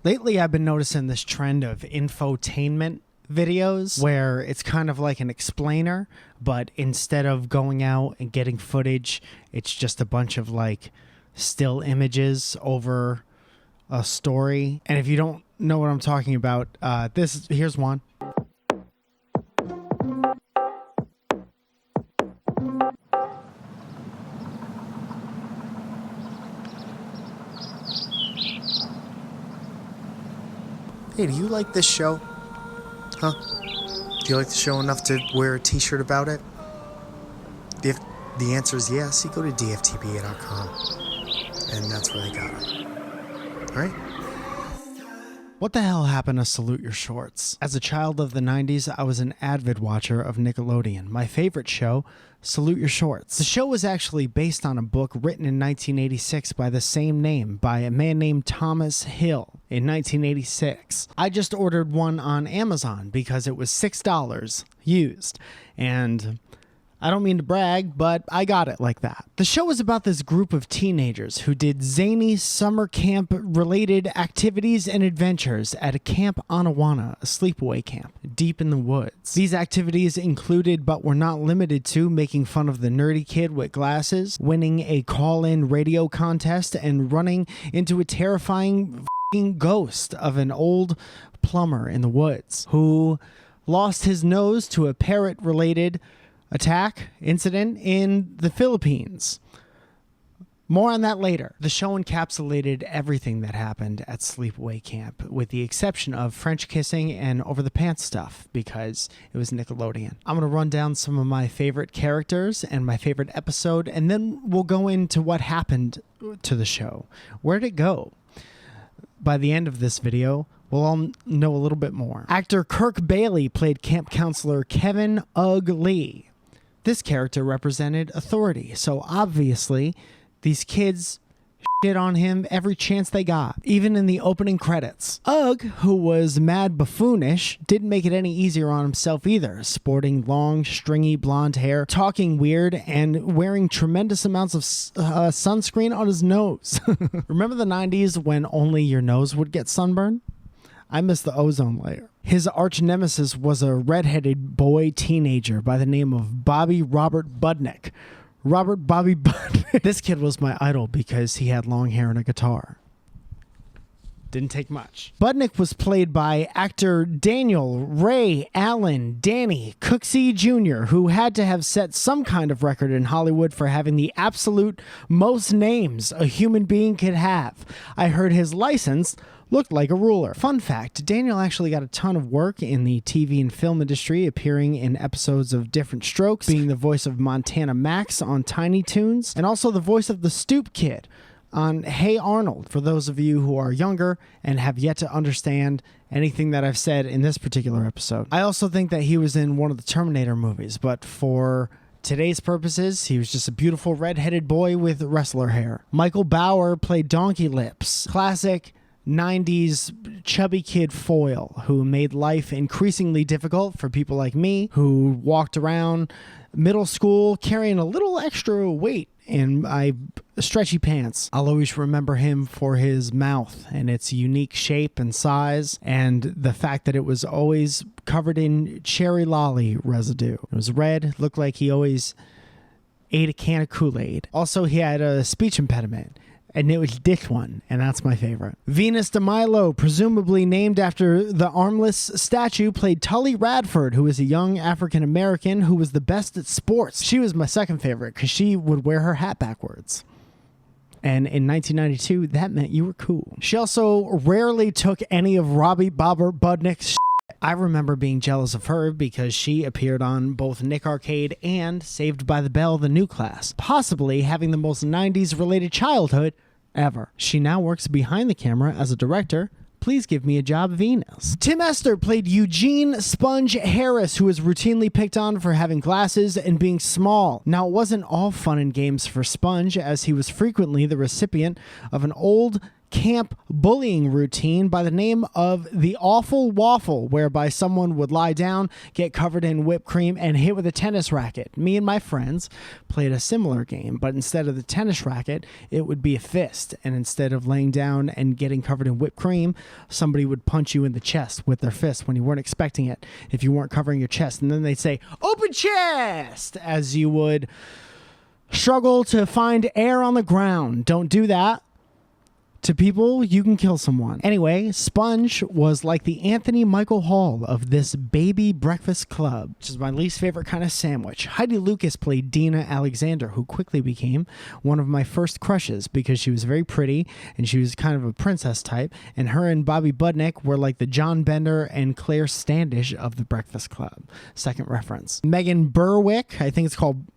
Lately, I've been noticing this trend of infotainment videos where it's kind of like an explainer, but instead of going out and getting footage, it's just a bunch of like still images over a story. And if you don't know what I'm talking about, here's one. Hey, do you like this show? Huh? Do you like the show enough to wear a t-shirt about it? If the answer is yes, you go to dftba.com. And that's where they got it. Alright? What the hell happened to Salute Your Shorts? As a child of the 90s, I was an avid watcher of Nickelodeon. My favorite show, Salute Your Shorts. The show was actually based on a book written in 1986 by the same name by a man named Thomas Hill in 1986. I just ordered one on Amazon because it was $6 used, and I don't mean to brag, but I got it like that. The show is about this group of teenagers who did zany summer camp-related activities and adventures at a Camp Anawana, a sleepaway camp, deep in the woods. These activities included, but were not limited to, making fun of the nerdy kid with glasses, winning a call-in radio contest, and running into a terrifying f***ing ghost of an old plumber in the woods who lost his nose to a parrot-related incident in the Philippines. More on that later. The show encapsulated everything that happened at sleepaway camp, with the exception of French kissing and over-the-pants stuff, because it was Nickelodeon. I'm going to run down some of my favorite characters and my favorite episode, and then we'll go into what happened to the show. Where'd it go? By the end of this video, we'll all know a little bit more. Actor Kirk Bailey played camp counselor Kevin Ugg Lee. This character represented authority, so obviously these kids shit on him every chance they got, even in the opening credits. Ugg, who was mad buffoonish, didn't make it any easier on himself either, sporting long, stringy blonde hair, talking weird, and wearing tremendous amounts of sunscreen on his nose. Remember the 90s when only your nose would get sunburned? I miss the ozone layer. His arch nemesis was a redheaded boy teenager by the name of Bobby Robert Budnick. This kid was my idol because he had long hair and a guitar. Didn't take much. Budnick was played by actor Daniel Ray Allen Danny Cooksey Jr., who had to have set some kind of record in Hollywood for having the absolute most names a human being could have. I heard his license looked like a ruler. Fun fact, Daniel actually got a ton of work in the TV and film industry, appearing in episodes of Different Strokes, being the voice of Montana Max on Tiny Toons, and also the voice of the Stoop Kid on Hey Arnold, for those of you who are younger and have yet to understand anything that I've said in this particular episode. I also think that he was in one of the Terminator movies, but for today's purposes, he was just a beautiful redheaded boy with wrestler hair. Michael Bauer played Donkey Lips, classic 90s chubby kid foil who made life increasingly difficult for people like me who walked around middle school carrying a little extra weight in my stretchy pants. I'll always remember him for his mouth and its unique shape and size, and the fact that it was always covered in cherry lolly residue. It was red, looked like he always ate a can of Kool-Aid. Also, he had a speech impediment, and it was this one, and that's my favorite. Venus de Milo, presumably named after the armless statue, played Tully Radford, who was a young African-American who was the best at sports. She was my second favorite because she would wear her hat backwards. And in 1992, that meant you were cool. She also rarely took any of Robbie Bobber Budnick's shit. I remember being jealous of her because she appeared on both Nick Arcade and Saved by the Bell, the new class, possibly having the most 90s related childhood ever. She now works behind the camera as a director. Please give me a job, Venus. Tim Esther played Eugene Sponge Harris, who was routinely picked on for having glasses and being small. Now, it wasn't all fun and games for Sponge, as he was frequently the recipient of an old camp bullying routine by the name of the Awful Waffle, whereby someone would lie down, get covered in whipped cream, and hit with a tennis racket. Me and my friends played a similar game, but instead of the tennis racket, it would be a fist. And instead of laying down and getting covered in whipped cream, somebody would punch you in the chest with their fist when you weren't expecting it, if you weren't covering your chest. And then they'd say, "Open chest," as you would struggle to find air on the ground. Don't do that to people. You can kill someone. Anyway, Sponge was like the Anthony Michael Hall of this baby breakfast club, which is my least favorite kind of sandwich. Heidi Lucas played Dina Alexander, who quickly became one of my first crushes because she was very pretty and she was kind of a princess type. And her and Bobby Budnick were like the John Bender and Claire Standish of the Breakfast Club. Second reference. Megan Berwick, I think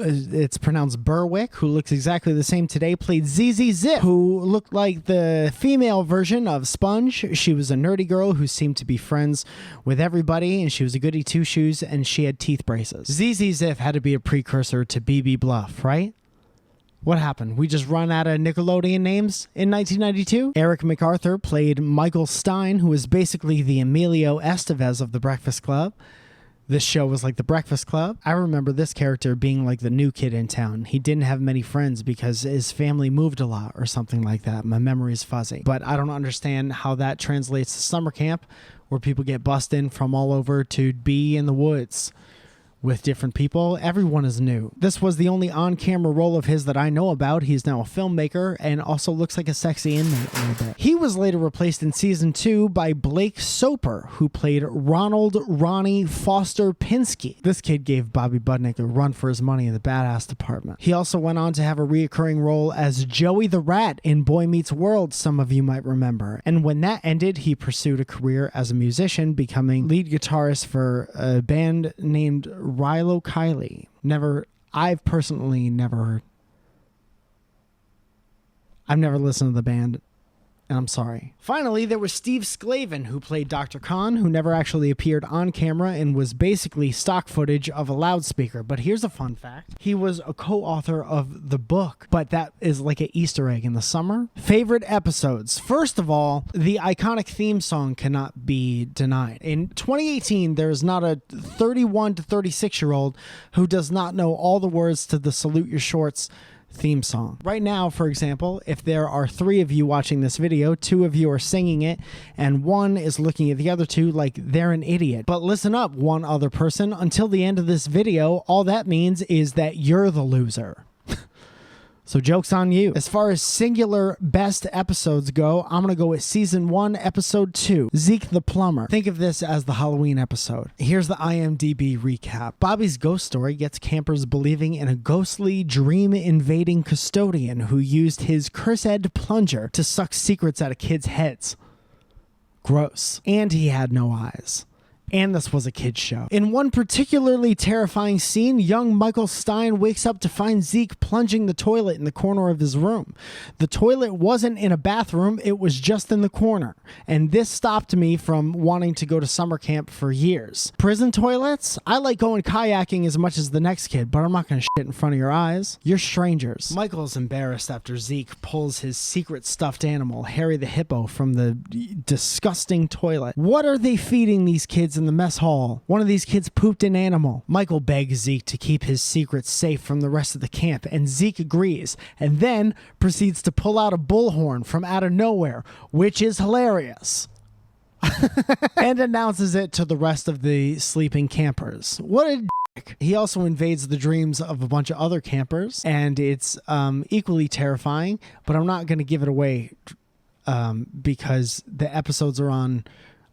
it's pronounced Berwick, who looks exactly the same today, played ZZ Zip, who looked like the female version of Sponge. She was a nerdy girl who seemed to be friends with everybody, and she was a goody two-shoes, and she had teeth braces. ZZ Zip had to be a precursor to BB Bluff, right? What happened? We just run out of Nickelodeon names in 1992? Eric MacArthur played Michael Stein, who was basically the Emilio Estevez of the Breakfast Club. This show was like the Breakfast Club. I remember this character being like the new kid in town. He didn't have many friends because his family moved a lot or something like that. My memory is fuzzy. But I don't understand how that translates to summer camp, where people get bussed in from all over to be in the woods with different people. Everyone is new. This was the only on-camera role of his that I know about. He's now a filmmaker and also looks like a sexy inmate a little bit. He was later replaced in season 2 by Blake Soper, who played Ronald Ronnie Foster Pinsky. This kid gave Bobby Budnick a run for his money in the badass department. He also went on to have a reoccurring role as Joey the Rat in Boy Meets World, some of you might remember. And when that ended, he pursued a career as a musician, becoming lead guitarist for a band named Rilo Kiley. I've never listened to the band, and I'm sorry. Finally, there was Steve Sklavin, who played Dr. Khan, who never actually appeared on camera and was basically stock footage of a loudspeaker. But here's a fun fact. He was a co-author of the book, but that is like an Easter egg in the summer. Favorite episodes. First of all, the iconic theme song cannot be denied. In 2018, there is not a 31 to 36-year-old who does not know all the words to the Salute Your Shorts theme song. Right now, for example, if there are 3 of you watching this video, 2 of you are singing it, and 1 is looking at the other 2 like they're an idiot. But listen up, one other person. Until the end of this video, all that means is that you're the loser. So joke's on you. As far as singular best episodes go, I'm going to go with season 1, episode 2, Zeke the Plumber. Think of this as the Halloween episode. Here's the IMDb recap. Bobby's ghost story gets campers believing in a ghostly, dream-invading custodian who used his cursed plunger to suck secrets out of kids' heads. Gross. And he had no eyes. And this was a kid's show. In one particularly terrifying scene, young Michael Stein wakes up to find Zeke plunging the toilet in the corner of his room. The toilet wasn't in a bathroom, it was just in the corner. And this stopped me from wanting to go to summer camp for years. Prison toilets? I like going kayaking as much as the next kid, but I'm not going to shit in front of your eyes. You're strangers. Michael's embarrassed after Zeke pulls his secret stuffed animal, Harry the Hippo, from the disgusting toilet. What are they feeding these kids in the mess hall? One of these kids pooped an animal. Michael begs Zeke to keep his secrets safe from the rest of the camp, and Zeke agrees, and then proceeds to pull out a bullhorn from out of nowhere, which is hilarious. And announces it to the rest of the sleeping campers. What a dick. He also invades the dreams of a bunch of other campers, and it's equally terrifying, but I'm not going to give it away because the episodes are on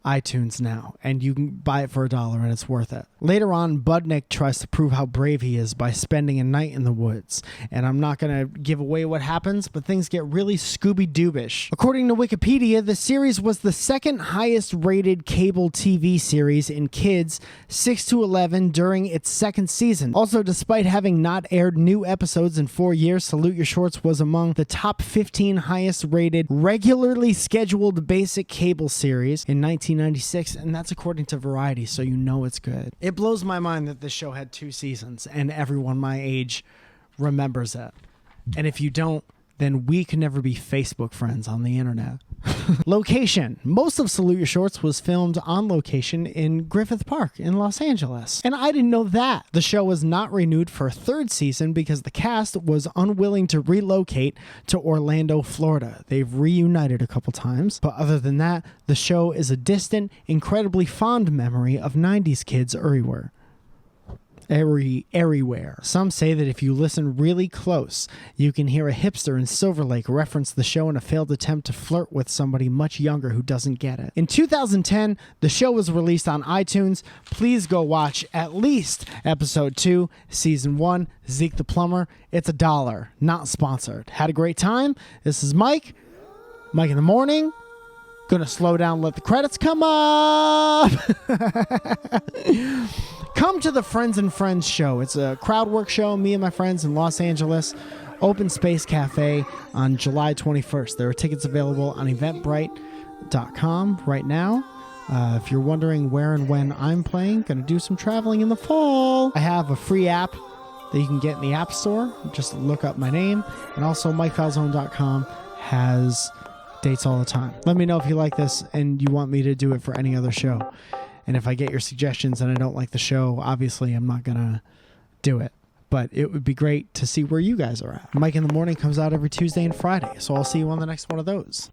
iTunes now, and you can buy it for $1 and it's worth it. Later on, Budnick tries to prove how brave he is by spending a night in the woods, and I'm not going to give away what happens, but things get really Scooby-Doobish. According to Wikipedia, the series was the second highest rated cable TV series in kids 6 to 11 during its second season. Also, despite having not aired new episodes in 4 years, Salute Your Shorts was among the top 15 highest rated regularly scheduled basic cable series in 1996, and that's according to Variety, so you know it's good. It blows my mind that this show had 2 seasons and everyone my age remembers it. And if you don't, then we could never be Facebook friends on the internet. Location. Most of Salute Your Shorts was filmed on location in Griffith Park in Los Angeles. And I didn't know that. The show was not renewed for a third season because the cast was unwilling to relocate to Orlando, Florida. They've reunited a couple times, but other than that, the show is a distant, incredibly fond memory of 90s kids everywhere. Everywhere. Some say that if you listen really close, you can hear a hipster in Silver Lake reference the show in a failed attempt to flirt with somebody much younger who doesn't get it. In 2010, the show was released on iTunes. Please go watch at least episode 2, season 1, Zeke the Plumber. It's $1, not sponsored. Had a great time. This is Mike in the morning. Gonna slow down, let the credits come up. Come to the Friends and Friends show. It's a crowd work show, me and my friends in Los Angeles, Open Space Cafe on July 21st. There are tickets available on eventbrite.com right now. If you're wondering where and when I'm playing, going to do some traveling in the fall. I have a free app that you can get in the App Store. Just look up my name. And also MikeFalzone.com has dates all the time. Let me know if you like this and you want me to do it for any other show. And if I get your suggestions and I don't like the show, obviously I'm not going to do it. But it would be great to see where you guys are at. Mike in the Morning comes out every Tuesday and Friday, so I'll see you on the next one of those.